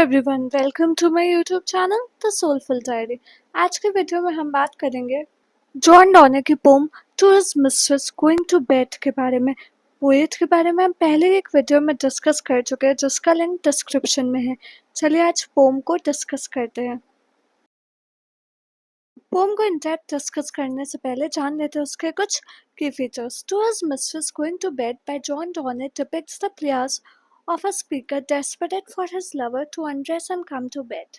Everyone, welcome to my YouTube channel the soulful diary. आज के video में हम बात करेंगे जॉन डॉने की poem to his mistress going to bed के बारे में। पोएट के बारे में हम पहले एक वीडियो में डिस्कस कर चुके हैं जिसका लिंक डिस्क्रिप्शन में है। चलिए आज पोम को डिस्कस करते हैं। पोम को इन डेप्थ डिस्कस करने से पहले जान लेते हैं उसके कुछ की features. To his mistress going to bed by John Donne depicts the prayers of a speaker desperate for his lover to undress and come to bed.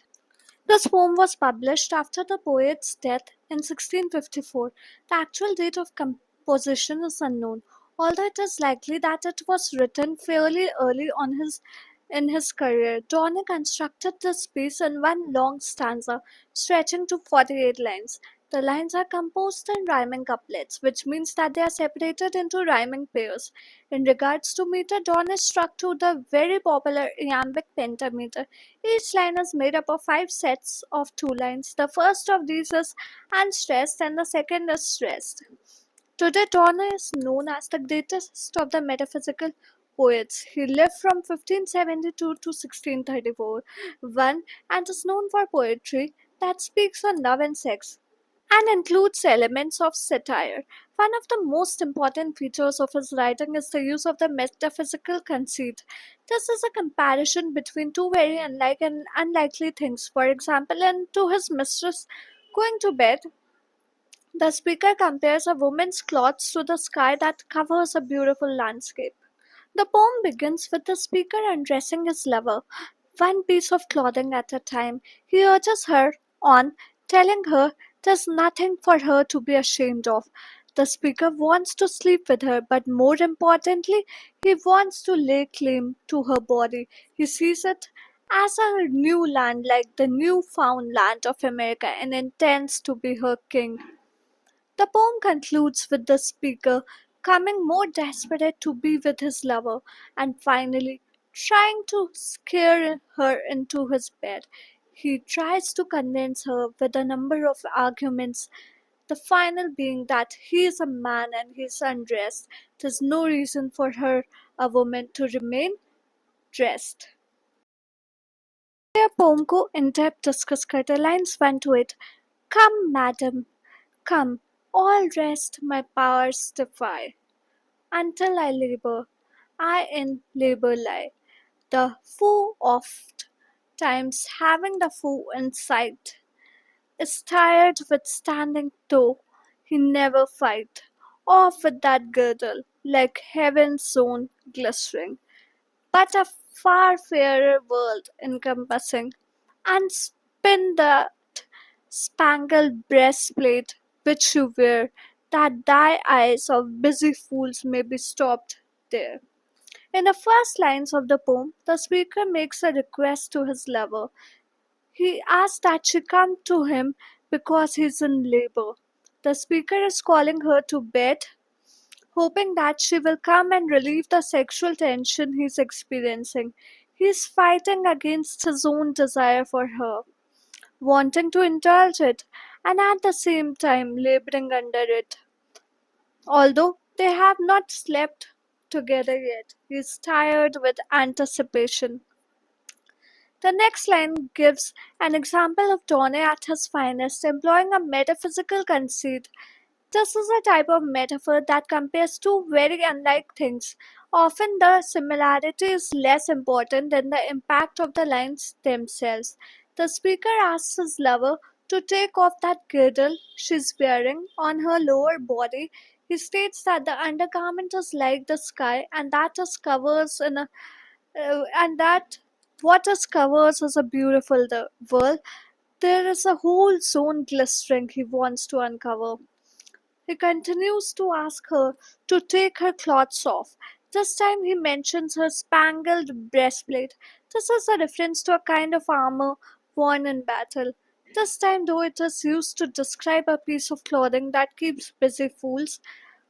This poem was published after the poet's death in 1654. The actual date of composition is unknown, although it is likely that it was written fairly early on in his career. Donne constructed this piece in one long stanza, stretching to 48 lines. The lines are composed in rhyming couplets, which means that they are separated into rhyming pairs. In regards to meter, Donne struck to the very popular iambic pentameter. Each line is made up of 5 sets of 2 lines. The first of these is unstressed and the second is stressed. Today, Donne is known as the greatest of the metaphysical poets. He lived from 1572 to 1634 and is known for poetry that speaks on love and sex and includes elements of satire. One of the most important features of his writing is the use of the metaphysical conceit. This is a comparison between two very unlike and unlikely things. For example, in To His Mistress Going to Bed, the speaker compares a woman's clothes to the sky that covers a beautiful landscape. The poem begins with the speaker undressing his lover, one piece of clothing at a time. He urges her on, telling her there's nothing for her to be ashamed of. The speaker wants to sleep with her, but more importantly, he wants to lay claim to her body. He sees it as a new land, like the newfound land of America, and intends to be her king. The poem concludes with the speaker coming more desperate to be with his lover and finally trying to scare her into his bed. He tries to convince her with a number of arguments, the final being that he is a man and he is undressed. There's no reason for her, a woman, to remain dressed. Poem को in depth discuss करते lines 1 to 8. Come, madam, come, all rest my powers defy. Until I labor, I in labor lie. The foe oft times having the foe in sight is tired with standing though he never fight. Off with that girdle, like heaven's zone glistering, but a far fairer world encompassing, and spin that spangled breastplate which you wear, that thy eyes of busy fools may be stopped there. In the first lines of the poem, the speaker makes a request to his lover. He asks that she come to him because he is in labor. The speaker is calling her to bed, hoping that she will come and relieve the sexual tension he is experiencing. He is fighting against his own desire for her, wanting to indulge it, and at the same time laboring under it. Although they have not slept together yet, he is tired with anticipation. The next line gives an example of Donne at his finest, employing a metaphysical conceit. This is a type of metaphor that compares two very unlike things. Often the similarity is less important than the impact of the lines themselves. The speaker asks his lover to take off that girdle she's wearing on her lower body. He states that the undergarment is like the sky and that what is covers is a beautiful world. There is a whole zone glistering he wants to uncover. He continues to ask her to take her clothes off. This time he mentions her spangled breastplate. This is a reference to a kind of armor worn in battle. This time, though, it is used to describe a piece of clothing that keeps busy fools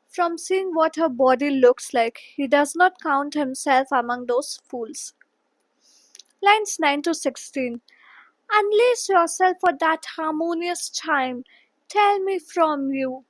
from seeing what her body looks like. He does not count himself among those fools. Lines 9 to 16. Unlace yourself for that harmonious chime. Tell me from you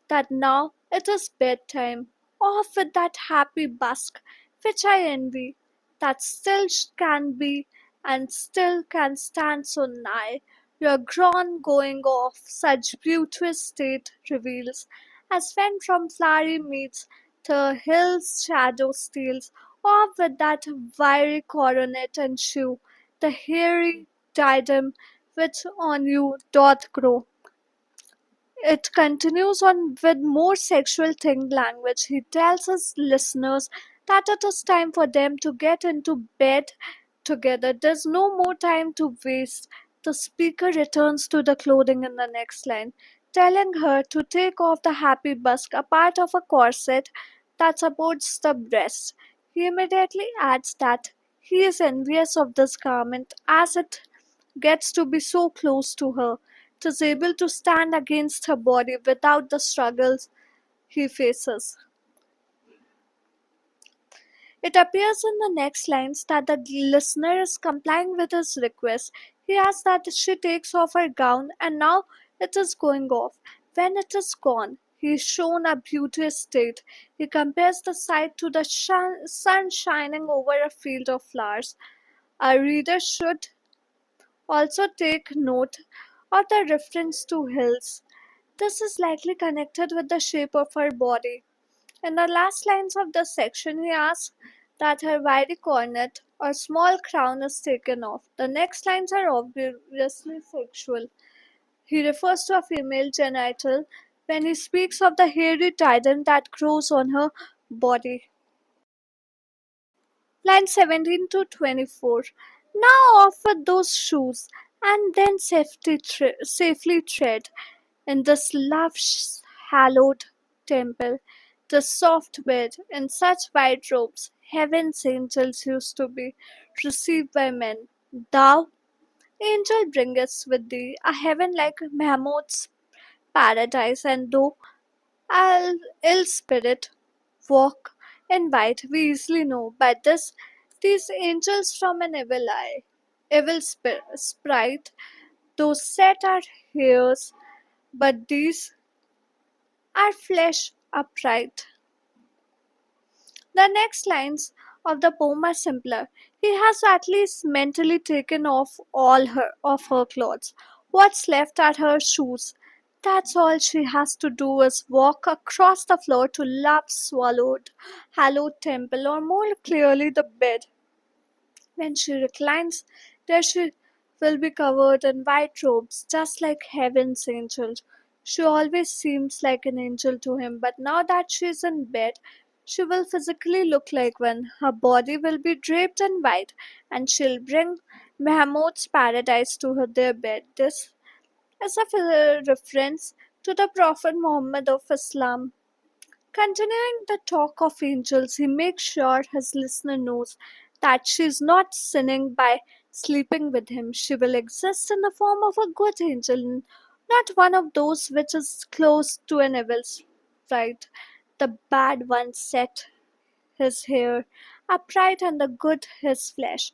that now it is bedtime. Off with that happy busk which I envy, that still can be and still can stand so nigh. Your groan going off, such beauteous state reveals, as when from flowery meads the hill's shadow steals, off with that wiry coronet and shoe, the hairy diadem which on you doth grow. It continues on with more sexual tinged language. He tells his listeners that it is time for them to get into bed together. There's no more time to waste. The speaker returns to the clothing in the next line, telling her to take off the happy busk, a part of a corset that supports the breast. He immediately adds that he is envious of this garment as it gets to be so close to her. It is able to stand against her body without the struggles he faces. It appears in the next lines that the listener is complying with his request. He asks that she takes off her gown, and now it is going off. When it is gone, he is shown a beauteous state. He compares the sight to the sun shining over a field of flowers. A reader should also take note of the reference to hills. This is likely connected with the shape of her body. In the last lines of this section, he asks that her wiry coronet or small crown is taken off. The next lines are obviously sexual. He refers to a female genital when he speaks of the hairy diadem that grows on her body. Line 17 to 24. Now offer those shoes, and then safely tread in this love-hallowed temple, the soft bed, in such white robes, heaven's angels used to be received by men. Thou, angel, bringest with thee a heaven like Mahmud's paradise, and though ill spirit walk in white, we easily know by this these angels from an evil sprite, those set our hairs, but these are flesh upright. The next lines of the poem are simpler. He has at least mentally taken off all her of her clothes. What's left are her shoes. That's all she has to do is walk across the floor to love's swallowed, hallowed temple, or more clearly the bed. When she reclines, there she will be covered in white robes, just like heaven's angels. She always seems like an angel to him, but now that she is in bed, she will physically look like one. Her body will be draped in white, and she'll bring Mahmud's paradise to their bed. This is a reference to the Prophet Muhammad of Islam. Continuing the talk of angels, he makes sure his listener knows that she is not sinning by sleeping with him. She will exist in the form of a good angel, not one of those which is close to an evil sprite. The bad one set his hair upright and the good his flesh.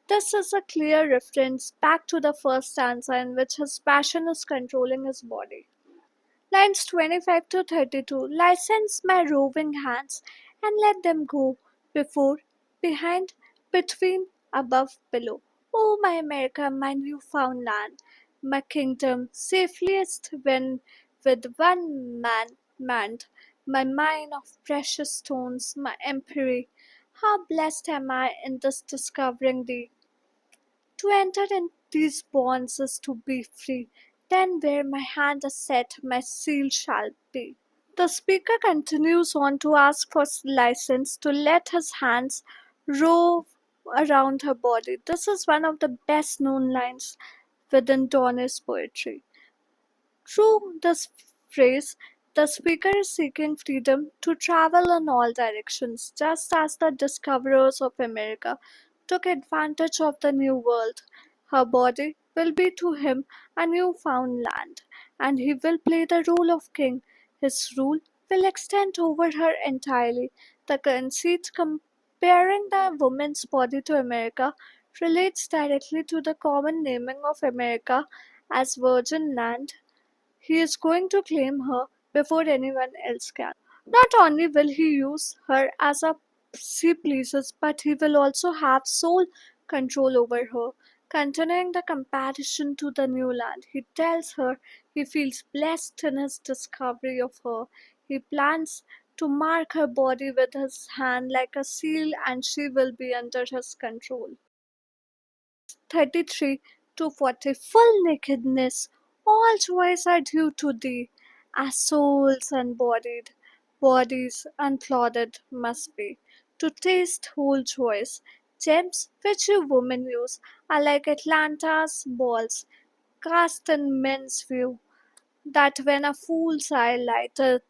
This is a clear reference back to the first stanza in which his passion is controlling his body. Lines 25 to 32. License my roving hands and let them go before, behind, between, above, below. O my America, my newfound land, my kingdom, safeliest when with one man manned, my mine of precious stones, my empery. How blessed am I in this discovering thee! To enter in these bonds is to be free. Then where my hand is set, my seal shall be. The speaker continues on to ask for license to let his hands rove around her body. This is one of the best known lines within Donne's poetry. Through this phrase, the speaker is seeking freedom to travel in all directions, just as the discoverers of America took advantage of the New World. Her body will be to him a newfound land, and he will play the role of king. His rule will extend over her entirely. The conceit comparing the woman's body to America relates directly to the common naming of America as virgin land. He is going to claim her before anyone else can. Not only will he use her as a he pleases, but he will also have sole control over her. Continuing the comparison to the new land, he tells her he feels blessed in his discovery of her. He plans to mark her body with his hand like a seal, and she will be under his control. 33 to 40. Full nakedness. All joys are due to thee, as souls unbodied, bodies unclothed must be. To taste whole joys, gems which you women use are like Atlanta's balls, cast in men's view, that when a fool's eye lighteth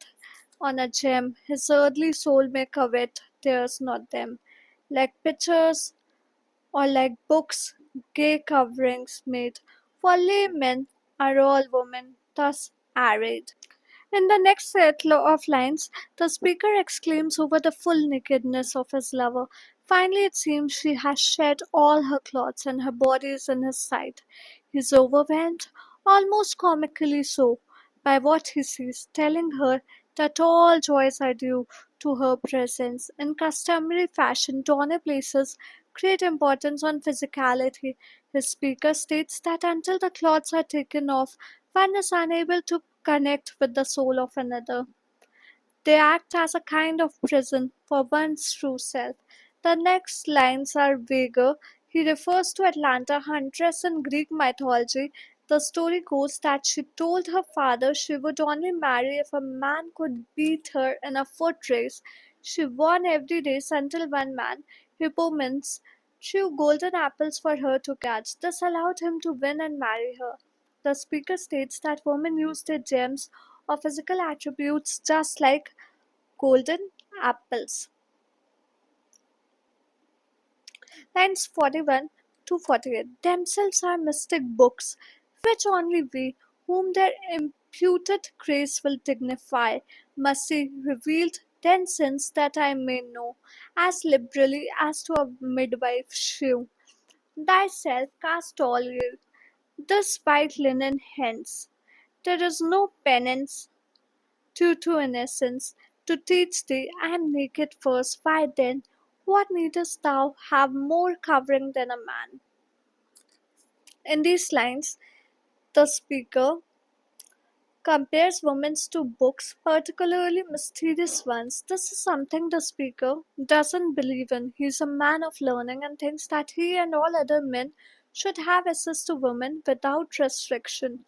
on a gem, his earthly soul may covet, dares not them. Like pictures or like books, gay coverings made for laymen are all women thus arrayed. In the next set of lines, the speaker exclaims over the full nakedness of his lover. Finally, it seems she has shed all her clothes and her body is in his sight. He is overwhelmed, almost comically so, by what he sees, telling her that all joys are due to her presence. In customary fashion, Donne places great importance on physicality. His speaker states that until the clothes are taken off, one is unable to connect with the soul of another. They act as a kind of prison for one's true self. The next lines are vaguer. He refers to Atlanta, huntress in Greek mythology. The story goes that she told her father she would only marry if a man could beat her in a foot race. She won every race until one man, Hippomenes, threw golden apples for her to catch. This allowed him to win and marry her. The speaker states that women use their gems or physical attributes just like golden apples. Lines 41 to 48. Themselves are mystic books, which only we, whom their imputed grace will dignify, must see revealed then since that I may know, as liberally as to a midwife shew. Thyself cast all ill, this white linen hence. There is no penance due to innocence, to teach thee I am naked first. Why then, what needest thou have more covering than a man? In these lines, the speaker compares women to books, particularly mysterious ones. This is something the speaker doesn't believe in. He is a man of learning and thinks that he and all other men should have access to women without restriction.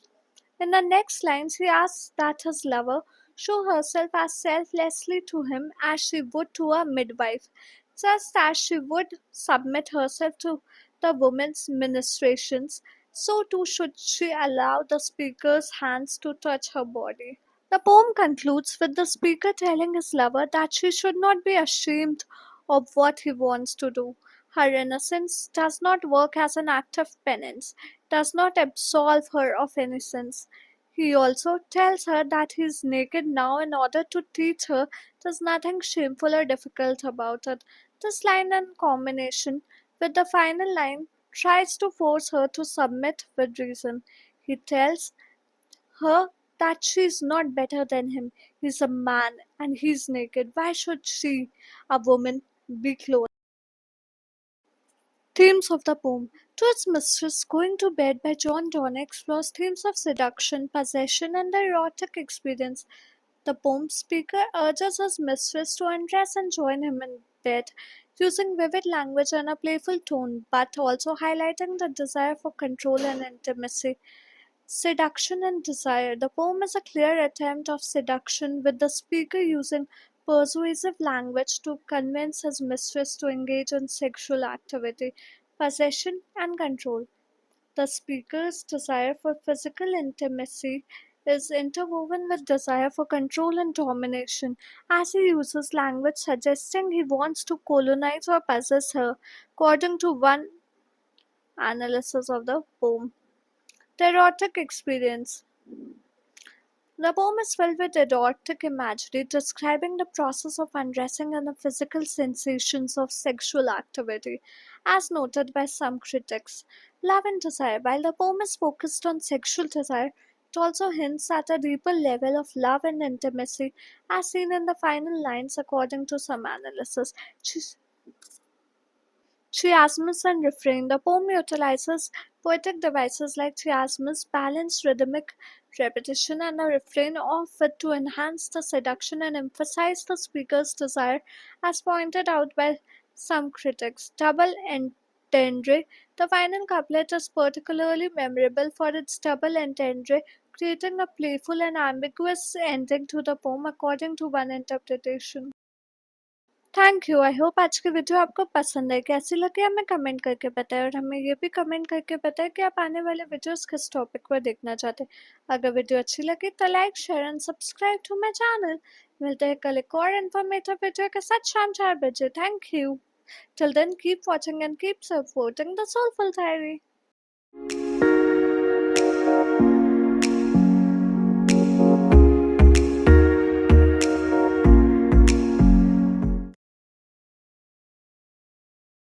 In the next lines, he asks that his lover show herself as selflessly to him as she would to a midwife, just as she would submit herself to the woman's ministrations, so too should she allow the speaker's hands to touch her body. The poem concludes with the speaker telling his lover that she should not be ashamed of what he wants to do. Her innocence does not work as an act of penance, does not absolve her of innocence. He also tells her that he is naked now in order to teach her there's nothing shameful or difficult about it. This line, in combination with the final line, tries to force her to submit with reason. He tells her that she is not better than him. He's a man and he's naked. Why should she, a woman, be clothed? Themes of the poem. To its mistress, Going to Bed by John Donne explores themes of seduction, possession, and the erotic experience. The poem's speaker urges his mistress to undress and join him in bed, using vivid language and a playful tone, but also highlighting the desire for control and intimacy. Seduction and desire. The poem is a clear attempt of seduction, with the speaker using persuasive language to convince his mistress to engage in sexual activity, possession, and control. The speaker's desire for physical intimacy is interwoven with desire for control and domination, as he uses language suggesting he wants to colonize or possess her, according to one analysis of the poem. The erotic experience. The poem is filled with erotic imagery describing the process of undressing and the physical sensations of sexual activity. As noted by some critics, love and desire. While the poem is focused on sexual desire, it also hints at a deeper level of love and intimacy, as seen in the final lines, according to some analysis. chiasmus and refrain. The poem utilizes poetic devices like chiasmus, balanced rhythmic repetition, and a refrain of it to enhance the seduction and emphasize the speaker's desire, as pointed out by some critics. Double entendre. The final couplet is particularly memorable for its double entendre, creating a playful and ambiguous ending to the poem, according to one interpretation. Thank you. I hope आज की video आपको पसंद है। कैसी लगी हमें comment करके बताएं और हमें ये भी कमेंट करके बताएं कि आप आने वाले वीडियोस किस टॉपिक पर देखना चाहते हैं। अगर वीडियो अच्छी लगी तो like share and subscribe to my channel. मिलते हैं कल एक और इन्फॉर्मेटिव वीडियो के साथ शाम 4 बजे। Thank you. Till then keep watching and keep supporting the soulful diary.